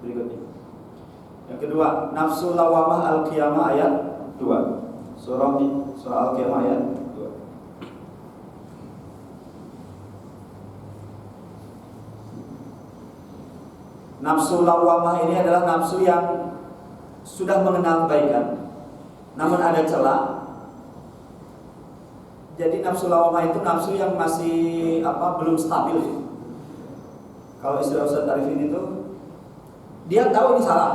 berikutnya. Yang kedua, nafsu lawamah al-qiyamah ayat 2. Surah Al-Qiyamah ayat 2. Nafsu lawamah ini adalah nafsu yang sudah mengenal kebaikan, namun ada celah. Jadi nafsu lawamah itu nafsu yang masih belum stabil. Kalau istilah Ustaz Arifin itu, dia tahu ini salah,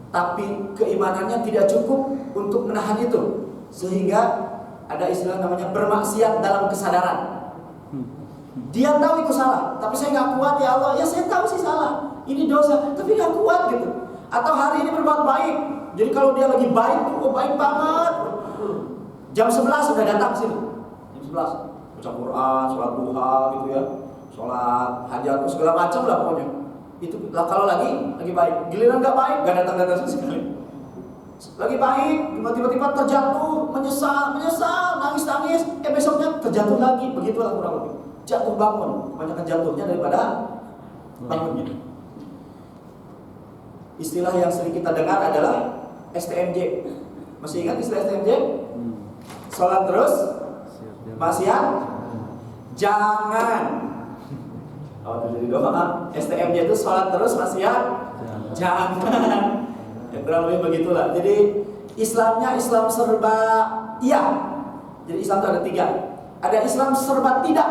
tapi keimanannya tidak cukup untuk menahan itu, sehingga ada istilah namanya bermaksiat dalam kesadaran. Dia tahu itu salah, tapi saya nggak kuat ya Allah. Ya saya tahu sih salah, ini dosa, tapi nggak kuat gitu. Atau hari ini berbuat baik, jadi kalau dia lagi baik tuh, baik banget. Jam 11 sudah datang ke sini. Jam 11 baca Quran, sholat duha gitu ya, sholat hajat segala macam lah pokoknya. Itu kalau lagi baik, giliran nggak baik nggak datang sekali. Lagi baik, tiba-tiba terjatuh, menyesal, nangis, besoknya terjatuh lagi, begitulah kurang lebih. Jatuh bangun, kebanyakan jatuhnya daripada bangunnya. Istilah yang sering kita dengar adalah STMJ. Masih ingat istilah STMJ? Sholat terus, maksiat jangan. Oh, jadi doa STMJ itu sholat terus, maksiat jangan. Ya, kurang lebih begitulah. Jadi Islamnya Islam serba iya. Jadi Islam itu ada 3. Ada Islam serba tidak.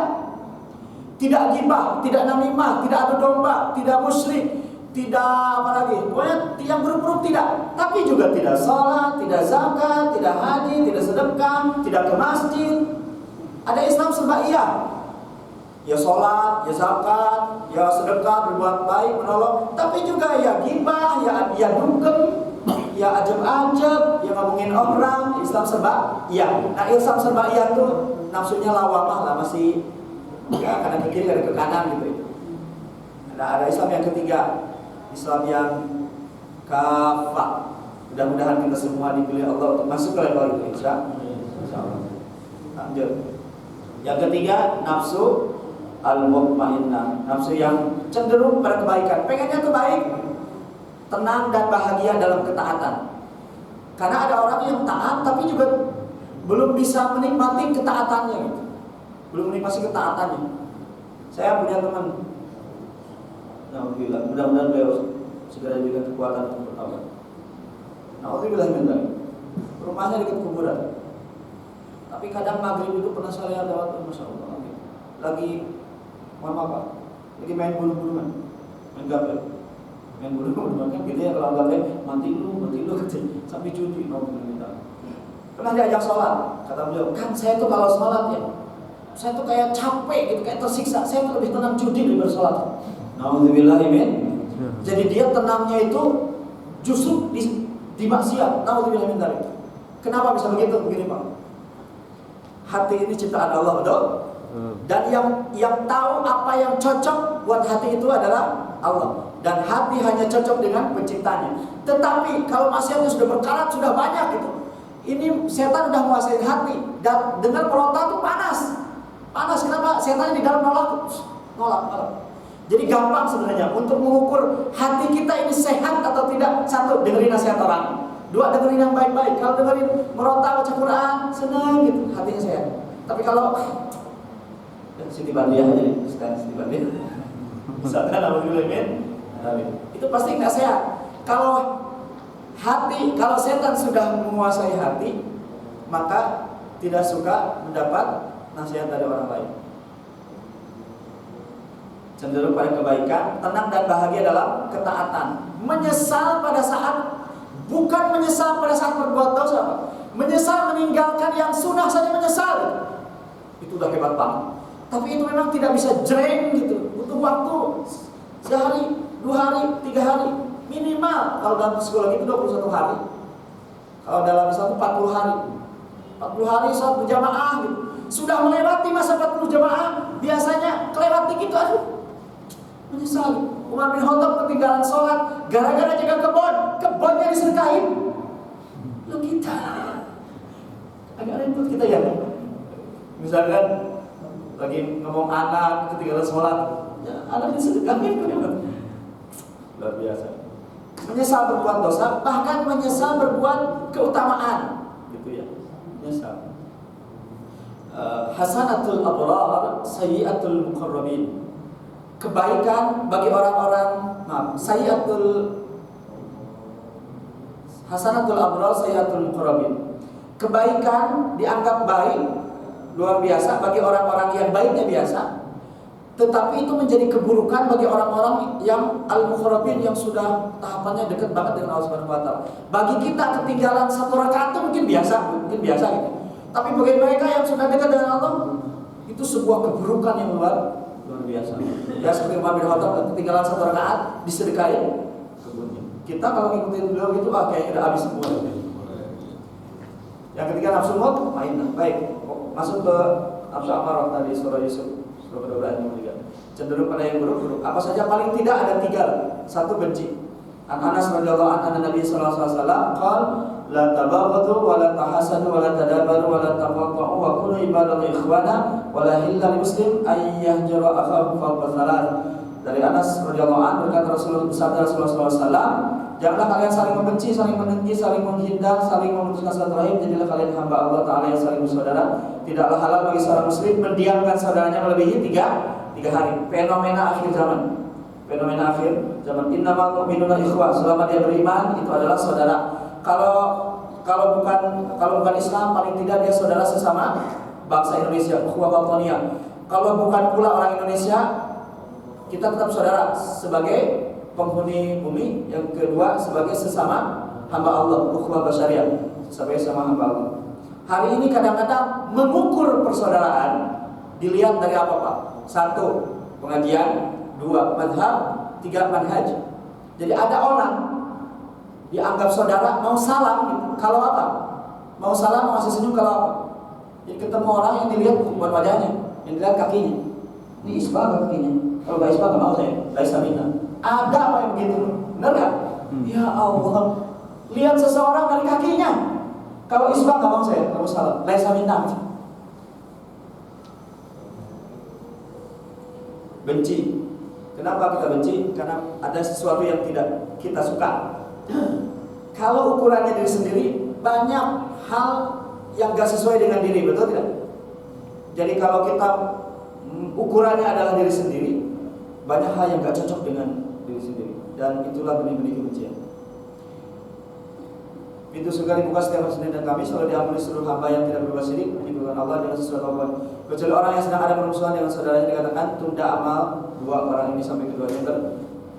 Tidak ghibah, tidak namimah, tidak adu domba, tidak musyrik, tidak apa lagi. Pokoknya yang buruk-buruk tidak. Tapi juga tidak salat, tidak zakat, tidak haji, tidak sedekah, tidak ke masjid. Ada Islam serba iya. Ya sholat, ya zakat, ya sedekah, berbuat baik, menolong. Tapi juga ya ghibah, ya dugem, ya ajab-ajab, ya ngomongin orang. Islam serba iya. Nah, Islam serba iya tuh nafsunya lawamah lah, masih ya kanan ke kiri, kanan ke kanan gitu. Ada Islam yang ketiga, Islam yang kafah. Mudah-mudahan kita semua dipilih Allah untuk masuk ke level itu, insyaallah. Lanjut. Yang ketiga, nafsu al-mutmainnah, nafsu yang cenderung pada kebaikan, pengennya kebaik, tenang dan bahagia dalam ketaatan. Karena ada orang yang taat tapi juga belum bisa menikmati ketaatannya gitu. Belum menikmati ketaatannya. Saya punya teman, alhamdulillah, mudah-mudahan beliau segera diberikan kekuatan untuk bertaubat. Alhamdulillah, rumahnya dekat kuburan. Tapi kadang maghrib itu pernah saya lihat lewat, masya Allah, lagi mohon maaf Pak, lagi main bulu-buluan, main gaple, main bulu-buluan kan gitu ya, kalau gaple mati lu kecil sampai judi, alhamdulillah. Pernah diajak sholat, kata beliau, kan saya tuh kalau sholat ya, saya tuh kayak capek gitu, kayak tersiksa. Saya tuh lebih tenang judi daripada sholat. Alhamdulillah, amin. Jadi dia tenangnya itu justru di maksiat. Alhamdulillah, amin. Kenapa bisa begitu? Begini Pak, hati ini ciptaan Allah, betul? Dan yang tahu apa yang cocok buat hati itu adalah Allah. Dan hati hanya cocok dengan penciptanya. Tetapi kalau maksiatnya sudah berkarat, sudah banyak gitu, ini setan udah menguasai hati. Dan dengar meronta tuh panas. Kenapa? Setan di dalam nolak. Jadi gampang sebenarnya untuk mengukur hati kita ini sehat atau tidak. 1, dengerin nasihat orang. 2, dengerin yang baik-baik. Kalau dengerin meronta baca Quran, senang gitu, hatinya sehat. Tapi kalau Siti Badriah aja nih, Siti Badriah, misalkan alhamdulillah, itu pasti nggak sehat. Kalau setan sudah menguasai hati, maka tidak suka mendapat nasihat dari orang lain. Cenderung pada kebaikan, tenang dan bahagia dalam ketaatan. Menyesal pada saat, bukan menyesal pada saat berbuat dosa, menyesal meninggalkan yang sunnah saja menyesal. Itu udah hebat banget. Tapi itu memang tidak bisa jreng gitu. Butuh waktu sehari, 2 hari, 3 hari minimal. Kalau dalam psikologi itu 21 hari. Kalau dalam Islam 40 hari. 40 hari sholat berjamaah gitu. Sudah melewati masa 40 jamaah, biasanya kelewat dikit itu, aduh, menyesal. Umar bin Khattab ketinggalan sholat gara-gara jaga kebonnya disedekahin. Lo kita agak ribut kita ya. Misalkan lagi ngomong anak ketinggalan sholat, ya, anak disedekahin. Luar biasa. Menyesal berbuat dosa, bahkan menyesal berbuat keutamaan, gitu ya. Menyesal. Hasanatul abrar, sayyiatul muqarrabin. Kebaikan bagi orang-orang, hasanatul abrar, sayyiatul muqarrabin. Kebaikan dianggap baik, luar biasa bagi orang-orang yang baiknya biasa. Tetapi itu menjadi keburukan bagi orang-orang yang al-muqarrabin, yang sudah tahapannya dekat banget dengan Allah Subhanahu wa taala. Bagi kita ketinggalan 1 rakaat itu mungkin biasa gitu. Tapi bagi mereka yang sudah dekat dengan Allah, itu sebuah keburukan yang luar biasa. Ya seperti Umar bin Khattab ketinggalan 1 rakaat disedekahin kebunnya. Kita kalau ngikutin beliau gitu kayaknya udah habis semua. Yang ketiga nafsu maut, main. Baik, masuk ke nafsu amarah tadi surah Yusuf. Cenderung pada yang buruk-buruk. Apa saja? Paling tidak ada 3. 1, benci. Anas radhiyallahu anhu Nabi sallallahu alaihi wasallam qala la tabaghadu wa la tahasadu wa la tadabaru wa la taqatu wa kunu ibadallahi ikhwana wa la hilla muslim ay yahjura akhahu fawqa thalath. Dari Anas radhiyallahu anhu berkata Rasulullah sallallahu alaihi wasallam, janganlah kalian saling membenci, saling mendengki, saling menghindar, saling memutuskan silaturahim. Jadilah kalian hamba Allah Ta'ala yang saling bersaudara. Tidaklah halal bagi seorang muslim mendiamkan saudaranya melebihi 3 hari. Fenomena akhir zaman. Innamal mu'minuna ikhwah. Selama dia beriman itu adalah saudara. Kalau bukan Islam, paling tidak dia saudara sesama bangsa Indonesia, ukhuwah wataniyah. Kalau bukan pula orang Indonesia, kita tetap saudara sebagai penghuni bumi. Yang kedua sebagai sesama hamba Allah, ukhuwah basyariah, sebagai sesama hamba Allah. Hari ini kadang-kadang mengukur persaudaraan dilihat dari apa, Pak? 1, pengajian. 2, madhab. 3, manhaj. Jadi ada orang dianggap saudara mau salam gitu. Kalau apa? Mau salam, mau kasih senyum kalau apa? Jadi ketemu orang yang dilihat bukan wajahnya, yang dilihat kakinya. Ini isbah kakinya. Kalau gak isbah gak mau saya. Laisa minna. Ada apa yang begitu? Benar gak? Ya Allah. Lihat seseorang dari kakinya. Kalau isbah gak mau saya, gak mau salam. Laisa minna. Benci. Kenapa kita benci? Karena ada sesuatu yang tidak kita suka. Kalau ukurannya diri sendiri, banyak hal yang gak sesuai dengan diri, betul tidak? Jadi kalau kita ukurannya adalah diri sendiri, banyak hal yang gak cocok dengan diri sendiri. Dan itulah benih-benih kebencian. Pintu surga dibuka setiap hari Senin dan Kamis, lalu diampuni seluruh hamba yang tidak berbuat syirik, menyebutkan Allah dengan sesuatu apapun. Kecuali orang yang sedang ada permusuhan dengan saudaranya, dikatakan tunda amal 2 orang ini sampai keduanya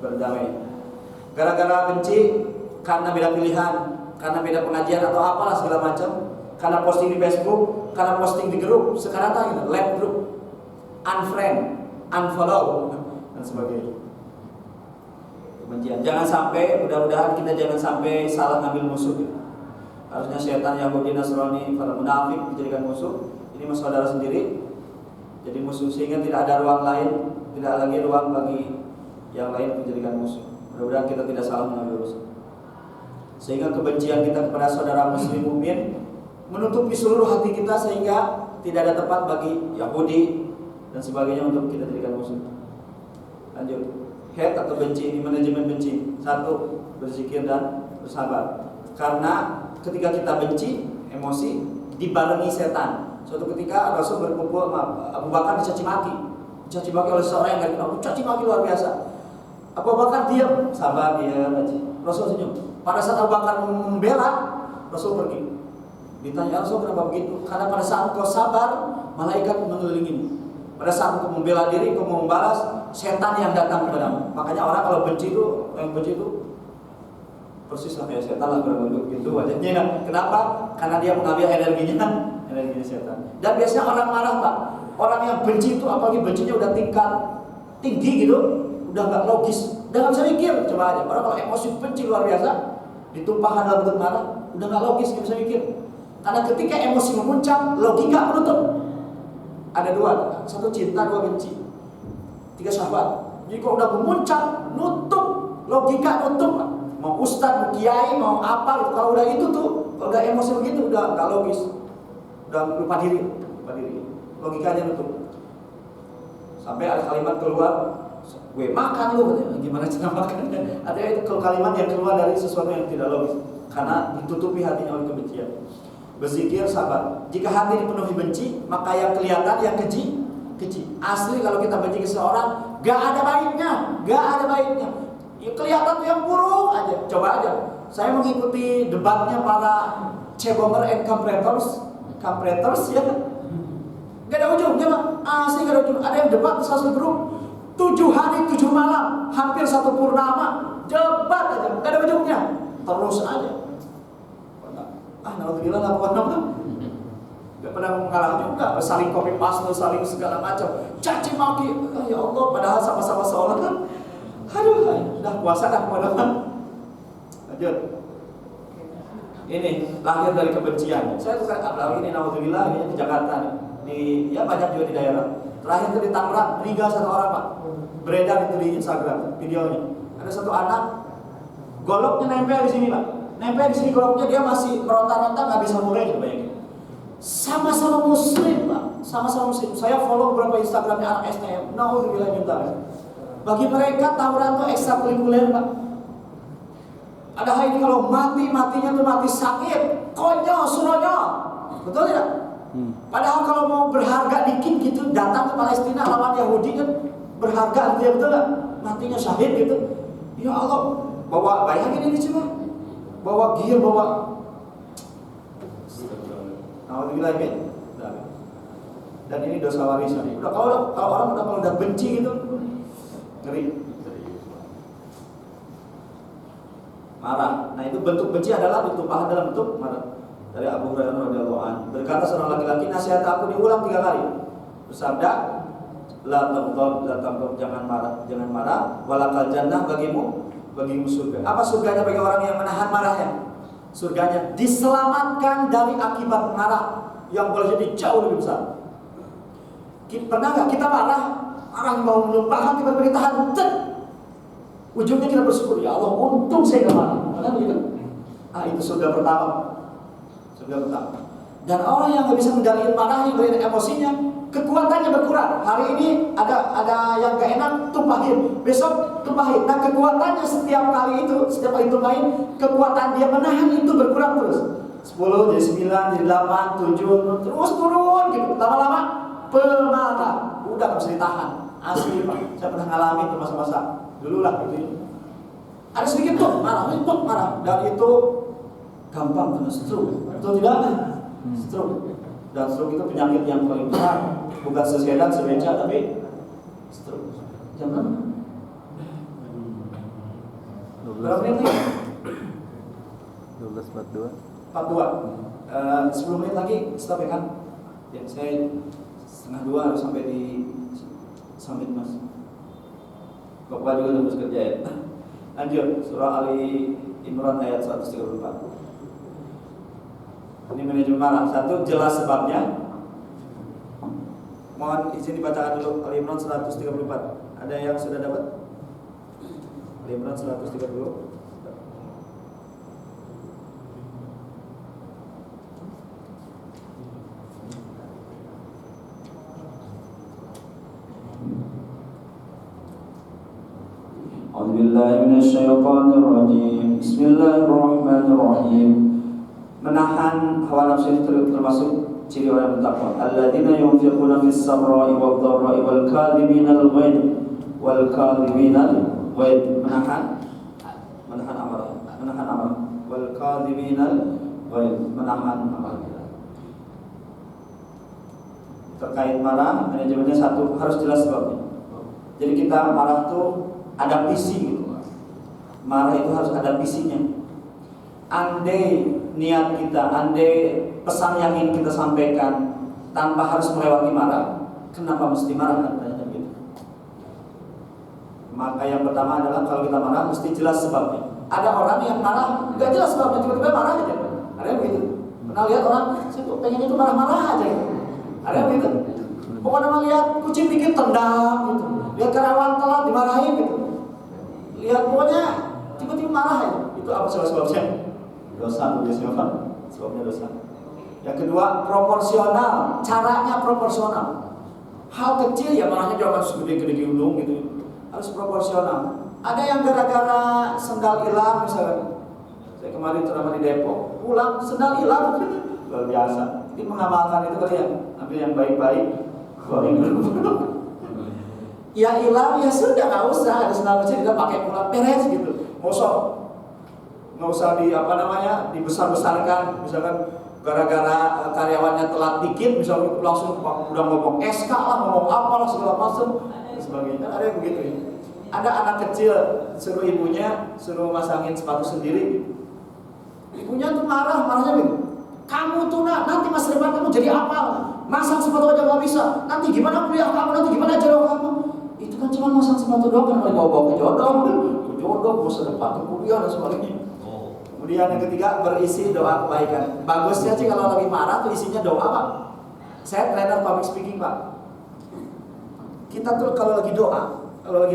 berdamai. Gara-gara benci, karena beda pilihan, karena beda pengajian atau apalah segala macam, karena posting di Facebook, karena posting di grup, sekarang gitu, left group, unfriend, unfollow, dan sebagainya. Kebencian. Jangan sampai, mudah-mudahan kita jangan sampai salah ngambil musuh. Harusnya setan, Yahudi, Nasrani, para munafik dijadikan musuh. Ini mas saudara sendiri jadi musuh, sehingga tidak ada ruang lain, tidak lagi ruang bagi yang lain menjadikan musuh. Mudah-mudahan kita tidak salah mengambil musuh, sehingga kebencian kita kepada saudara muslim mukmin menutupi seluruh hati kita, sehingga tidak ada tempat bagi Yahudi dan sebagainya untuk kita jadikan musuh. Lanjut. Hate atau benci, ini manajemen benci. 1, berzikir dan bersabar. Karena ketika kita benci, emosi dibarengi setan. Suatu ketika Rasul berkumpul, Abu Bakar dicaci maki oleh seorang yang gak dikenal. Caci maki luar biasa. Abu Bakar diam, sabar dia. Rasul senyum. Pada saat Abu Bakar membela, Rasul pergi. Ditanya, Rasul kenapa begitu? Karena pada saat kau sabar, malaikat mengelilingimu. Pada saat kau membela diri, kau mau membalas, setan yang datang kepadamu. Makanya orang kalau benci itu, yang benci itu persis lah kayak setan lah, berbentuk gitu wajahnya. Kenapa? Karena dia mengambil energinya setan. Dan biasanya orang marah, Pak, orang yang benci itu, apalagi bencinya udah tingkat tinggi gitu, udah nggak logis, udah nggak bisa mikir. Coba aja, orang kalau emosi benci luar biasa, ditumpahkan dalam bentuk marah, udah nggak logis, nggak bisa mikir. Karena ketika emosi memuncak, logika menutup. Ada 2, 1 cinta, 2 benci, 3 syahwat. Jadi kalau udah memuncak, nutup, logika nutup. Mau ustadz, mau kiai, mau apa gitu. Kalau udah itu tuh, kalau udah emosi begitu, udah nggak logis, udah lupa diri, logikanya nutup. Sampai ada kalimat keluar, gue makan lu, gimana cara makannya? Ada itu kalimat yang keluar dari sesuatu yang tidak logis, karena ditutupi hatinya oleh kebencian. Berzikir, sabar. Jika hati dipenuhi benci, maka yang kelihatan yang keji. Asli kalau kita benci ke seorang, gak ada baiknya. Ya, kelihatan tuh yang buruk aja. Coba aja. Saya mengikuti debatnya para cebonger and kampreters ya. Gak ada ujungnya, Bang. Asli gak ada ujung. Ada yang debat di satu grup 7 hari 7 malam, hampir 1 purnama, debat aja, gak ada ujungnya. Terus aja. Alhamdulillah gak pernah. Gak pernah mengalah juga. Saling copy paste, saling segala macam, caci maki. Ya Allah, padahal sama-sama sholat kan. Aduh, udah puasa dah padahal. Lanjut. Ini lahir dari kebencian. Saya bukan abang ini, alhamdulillah ini di Jakarta nih. Ya banyak juga di daerah. Terakhir itu di Tangerang, meninggal 1 orang, Pak. Beredar itu di Instagram videonya. Ada 1 anak, goloknya nempel di sini, Pak. Nempel di sini goloknya, dia masih meronta-ronta, nggak bisa mulai, bayangin. Sama-sama muslim, Pak. Sama-sama muslim. Saya follow beberapa Instagramnya anak STM. Nauzubillah min dzalik. Bagi mereka tawuran itu ekstrakurikuler, Pak. Ada hal ini kalau matinya tuh mati sakit, konyol, suronya. Betul tidak? Padahal kalau mau berharga dikit gitu, datang ke Palestina lawan Yahudi kan berharga, dia betul nggak? Matinya syahid gitu. Ya Allah, bawa bayangin ini coba, bawa gear, bawa. Alhamdulillah ya. Dan ini dosa warisan. Udah kalau orang udah benci gitu, ngeri. Marah. Nah itu bentuk benci adalah ditumpahkan dalam bentuk marah. Dari Abu Hurairah radhiyallahu anhu, berkata seorang laki-laki, nasihat aku diulang 3 kali. Bersabda, la taghdab, jangan marah, walakal jannah bagimu surga. Apa surganya bagi orang yang menahan marahnya? Surganya diselamatkan dari akibat marah yang boleh jadi jauh lebih besar. Pernah nggak kita marah mau melupakan, tiba-tiba kita tahan, ujungnya kita bersyukur, ya Allah untung saya nggak marah. Pernah begitu? Itu surga pertama. Dan orang yang nggak bisa mengendalikan marahnya, mengendalikan emosinya, kekuatannya berkurang. Hari ini ada yang gak enak, tumpahin. Besok tumpahin. Nah kekuatannya setiap kali tumpahin, kekuatan dia menahan itu berkurang terus. 10 jadi 9 jadi 8 7 terus turun gitu. Lama-lama pemarah udah nggak bisa ditahan. Asli Pak, saya pernah ngalamin itu masa-masa dulu lah gitu. Ada sedikit tuh marah, dan itu gampang kena stroke. Betul tidak? Stroke. Dan stroke itu penyakit yang paling besar. Bukan sesedan, sebeca, tapi stroke. Jam berapa? Berapa menit lagi? 12.42. 10 menit lagi stop ya kan? Ya, saya 1:30 harus sampai di Summit Mas. Bapak juga harus kerja ya. Lanjut, surah Ali Imran ayat 134. Ini manajemen marah. 1, jelas sebabnya. Mohon izin dibacakan dulu Ali Imran 134. Ada yang sudah dapat? Ali Imran 130. A'udzubillahiminasyaitonirrajim. Bismillahirrahmanirrahim. Menahan hawa nafsu itu termasuk ciri orang bertakwa. Alladzina yunfiquna fis sarra'i wad dharra'i wal kadhibina al-ghaidh menahan amarah wal kadhibina al-ghaidh menahan amarah. Terkait marah, manajemennya 1 harus jelas sebabnya. Jadi kita marah tuh ada visi gitu. Marah itu harus ada visinya. Andai niat kita, andai pesan yang ingin kita sampaikan tanpa harus melewati marah, kenapa mesti marah? Katanya gitu. Maka yang pertama adalah kalau kita marah mesti jelas sebabnya. Ada orang yang marah nggak jelas sebabnya, tiba-tiba marah aja. Ada yang begitu. Pernah lihat orang, saya tuh pengen itu marah-marah aja. Ada yang begitu. Pokoknya lihat kucing dikit tendang gitu, lihat karyawan telat dimarahin gitu, lihat pokoknya tiba-tiba marah aja. Itu apa sebabnya? Dosa, sebabnya dosa. Yang kedua, proporsional. Caranya proporsional. Hal kecil ya marahnya jangan segede-gede gunung gitu. harus proporsional. Ada yang gara-gara sendal hilang misalnya. Saya kemarin ceramah di Depok, pulang sendal hilang, luar biasa. Ini mengamalkan itu kali ya, ambil yang baik-baik, kalau yang buruk. Ya hilang ya sudah, nggak usah ada sendal kecil kita pakai pulang beres gitu. Nggak usah dibesar-besarkan, misalkan gara-gara karyawannya telat dikit, misalnya langsung udah ngomong SK lah, ngomong apalah segala macam dan sebagainya. Ada yang begitu ya. Ada anak kecil suruh ibunya suruh masangin sepatu sendiri. Ibunya tuh marahnya gitu. Kamu tuh nanti masa depan kamu jadi apa? Masang sepatu aja nggak bisa. Nanti gimana kuliah kamu? Nanti gimana jodoh kamu? Itu kan cuma masang sepatu doang, kan bawa-bawa ke jodoh, masa depan, ke kuliah dan sebagainya. Kemudian yang ketiga berisi doa kebaikan. Bagusnya sih kalau lagi marah tuh isinya doa Pak. Saya trainer public speaking Pak. Kita tuh kalau lagi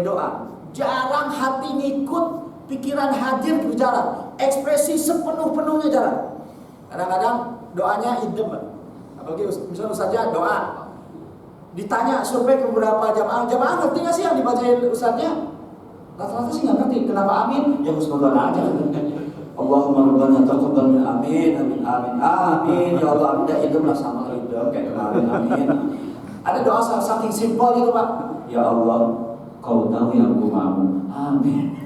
doa, jarang hati ngikut, pikiran hadir bicara, ekspresi sepenuh-penuhnya jarang. Kadang-kadang doanya idem, apalagi misalnya saja doa. Ditanya survei ke beberapa jamaah ngerti nggak sih yang dibacain ustadznya? Rata-rata sih nggak ngerti. Kenapa amin? Ya husnudzon aja. Allahumma rabbana taqabbal min amin. Ya Allah, anda idem lah sama idem kayak kemarin amin. Ada doa saking simpel gitu Pak. Ya Allah, kau tahu yang aku mau. Amin.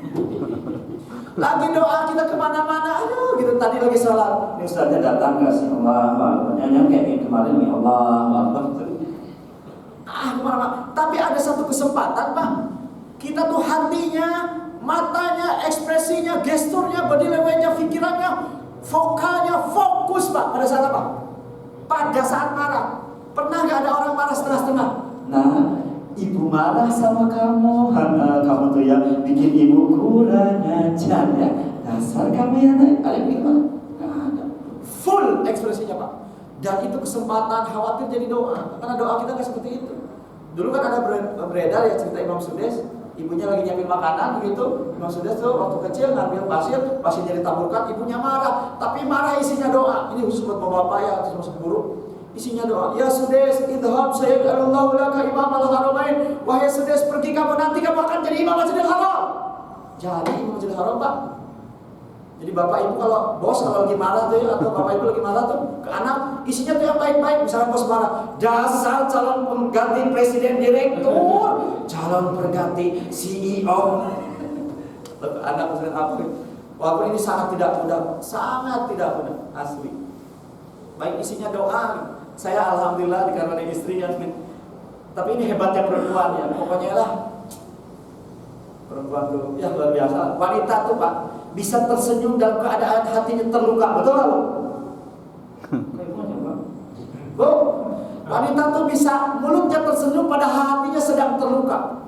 Lagi doa kita kemana-mana, aduh gitu. Tadi lagi sholat, ini ustaznya datang nggak sih? Allah, nyanyi kayak kemarin nih, Allah. Kemana-mana. Tapi ada satu kesempatan Pak, kita tuh hatinya, matanya, ekspresinya, gesturnya, body language-nya, pikirannya, vokalnya fokus Pak. Pada saat apa? Pada saat marah. Pernah nggak ada orang marah setengah-setengah? Nah, ibu marah sama kamu, kamu tuh yang bikin ibu kurang ajar ya. Dasar kamu ya, ada yang gimana? Nggak ada. Full ekspresinya Pak. Dan itu kesempatan khawatir jadi doa. Karena doa kita nggak seperti itu. Dulu kan ada beredar ya cerita Imam Sudes, ibunya lagi nyiapin makanan begitu. Imam Sudes tuh waktu kecil ngambil pasirnya ditaburkan, ibunya marah. Tapi marah isinya doa. Ini khusus buat bapak ya, terus masuk guru. Isinya doa, ya Sudes, idhab sayyidallahu laka imam al-haramain. Wahai Sudes, pergi kamu, nanti kamu akan jadi imam Masjidil Haram. Jadi imam Masjidil Haram Pak. Jadi bapak ibu kalau bos kalau lagi marah tuh atau bapak ibu lagi marah tuh ke anak, isinya tuh yang baik-baik. Misalnya bos marah, dasar calon pengganti presiden direktur, calon pengganti CEO. Anak misalnya apa? Walaupun ini sangat tidak mudah, asli. Baik isinya doa. Saya alhamdulillah dikaruniai istri yang tapi ini hebatnya perempuan ya. Pokoknya lah perempuan tuh ya luar biasa. Wanita tuh Pak bisa tersenyum dalam keadaan hatinya terluka, betul nggak Bu? Bu, wanita tuh bisa mulutnya tersenyum pada hatinya sedang terluka.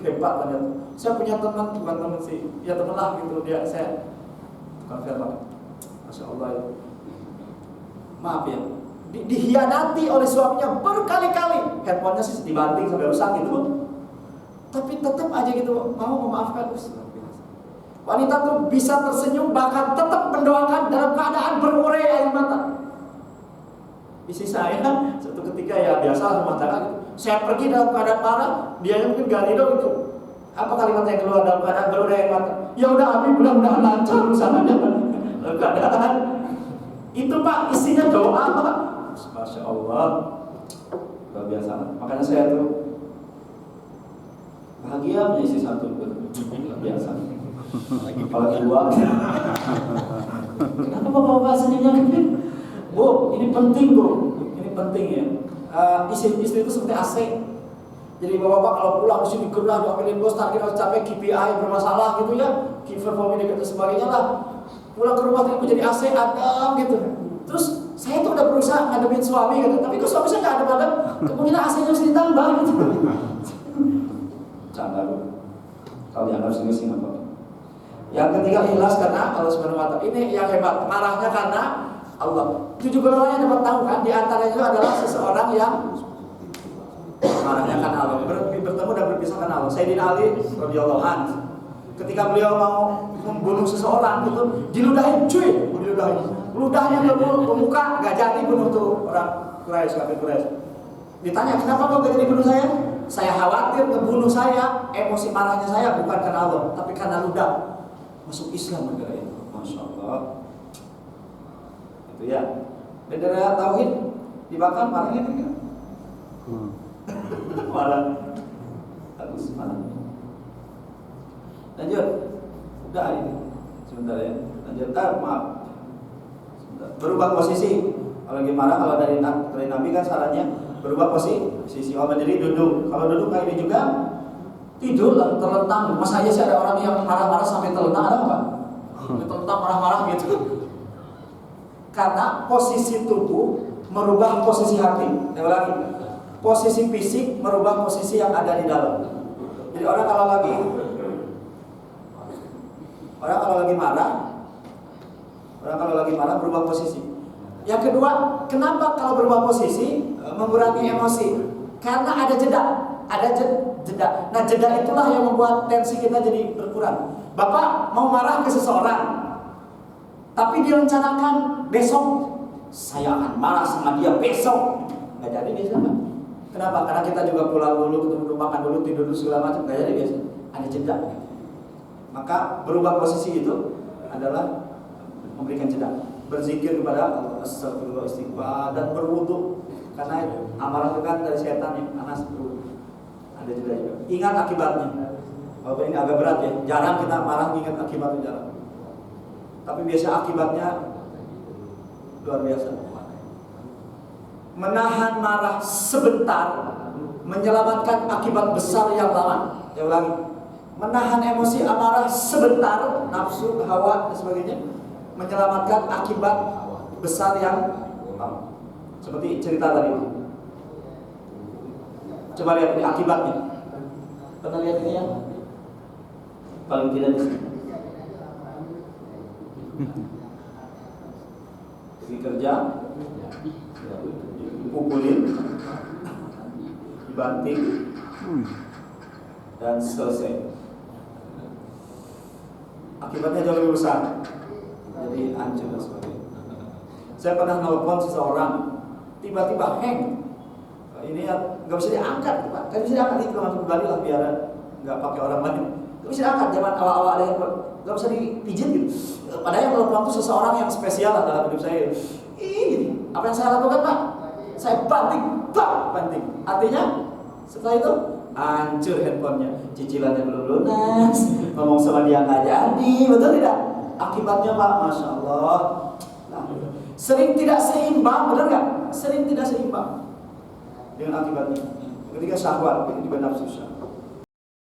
Hebat banget. Saya punya teman, bukan teman sih, ya teman lah gitu dia. Saya bukan firman, masya Allah ya. Maaf ya, dihianati oleh suaminya berkali-kali. Handphonenya sih dibanting sampai rusak gitu, tapi tetap aja gitu mau memaafkan. Wanita tuh bisa tersenyum bahkan tetap mendoakan dalam keadaan berurai air mata. Isi saya suatu ketika ya biasa rumah tangga gitu. Saya pergi dalam keadaan marah, dia mungkin gak ridho gitu. Apa kalimat yang keluar dalam keadaan berurai air mata? Ya udah Abi, mudah-mudahan lancar urusannya dalam keadaan itu Pak, isinya doa Pak. Masya Allah, luar biasa. Makanya saya tuh bahagia punya istri satu, luar biasa. Apalagi dua. Kenapa bapak senyumnya gitu? Bu, ini penting Bu, ini penting ya. Istri itu seperti AC. Jadi bapak kalau pulang mesti digerah, diambilin bos, target harus capek, KPI bermasalah gitu ya, key performance dan sebagainya lah. Pulang ke rumah tadi menjadi AC adem gitu. Terus saya tuh udah berusaha ngademin suami gitu, tapi kok suami saya nggak adem-adem, kemungkinan AC-nya harus ditambah gitu. Canda Bu, kalau dianggap serius nggak apa-apa. Yang ketiga ikhlas karena Allah Subhanahu wa Ta'ala. Ini yang hebat, marahnya karena Allah. 7 golongan yang dapat tahu kan, di antaranya itu adalah seseorang yang marahnya karena Allah, bertemu dan berpisah karena Allah. Sayyidina Ali radhiyallahu anhu, ketika beliau mau membunuh seseorang gitu, diludahin cuy, ludahnya ke muka, gak jadi bunuh tuh orang Quraisy, kafir Quraisy. Ditanya, kenapa kau gak jadi bunuh saya? saya khawatir ngebunuh saya, emosi marahnya saya bukan karena Allah, tapi karena ludah. Masuk Islam negara itu, masya Allah. Itu ya. Bendera tauhid dibakar marahnya kan? Marah. Bagus marah. Lanjut. Udah ini. Sebentar ya. Lanjut. Maaf. Sebentar. Berubah posisi. Kalau lagi marah, kalau dari Nabi kan sarannya berubah posisi. Kalau berdiri duduk. Kalau duduk kayak ini juga tidur lah, terlentang. Masa aja sih ada orang yang marah-marah sampai terlentang, ada nggak? Terlentang marah-marah gitu. Karena posisi tubuh merubah posisi hati. Saya ulangi. Posisi fisik merubah posisi yang ada di dalam. Jadi orang kalau lagi marah berubah posisi. Yang kedua, kenapa kalau berubah posisi mengurangi emosi? Karena ada jeda. Nah, jeda itulah yang membuat tensi kita jadi berkurang. Bapak mau marah ke seseorang, tapi direncanakan besok saya akan marah sama dia besok. Nggak jadi biasa kan? Kenapa? Karena kita juga pulang dulu, ketemu makan dulu, tidur dulu segala macam. Nggak jadi biasa. Ada jeda. Maka berubah posisi itu adalah memberikan jeda. Berzikir kepada Allah, astagfirullah, istighfar, dan berwudu. Karena amarah itu kan dari setan ya, panas berwudu. Ada jeda juga. Ingat akibatnya. Walaupun ini agak berat ya, jarang kita marah ingat akibatnya, jarang. Tapi biasa akibatnya luar biasa. Menahan marah sebentar menyelamatkan akibat besar yang lama. Saya ulangi. Menahan emosi amarah sebentar, nafsu, hawa dan sebagainya, menyelamatkan akibat besar yang lama. Seperti cerita tadi. Coba lihat ini akibatnya. Pernah lihat ini ya? Paling tidak di sini. Pergi kerja, dipukulin, dibanting, dan selesai. Akibatnya jauh lebih besar. Jadi hancur dan sebagainya. Saya pernah nelfon seseorang, tiba-tiba hang. Ini ya nggak bisa diangkat, Pak. Kan bisa diangkat itu langsung kembali lah biar nggak pakai orang lain. Nggak bisa diangkat, zaman awal-awal ada yang nggak bisa dipijit gitu. Padahal yang nelfon itu seseorang yang spesial lah dalam hidup saya. Ini apa yang saya lakukan, Pak? Saya banting. Artinya setelah itu hancur handphonenya, cicilannya belum lunas, ngomong sama dia nggak jadi, betul tidak? Akibatnya Pak, masya Allah. Nah, sering tidak seimbang, benar nggak? Sering tidak seimbang dengan akibatnya. Ketika syahwat, itu juga nafsu syahwat.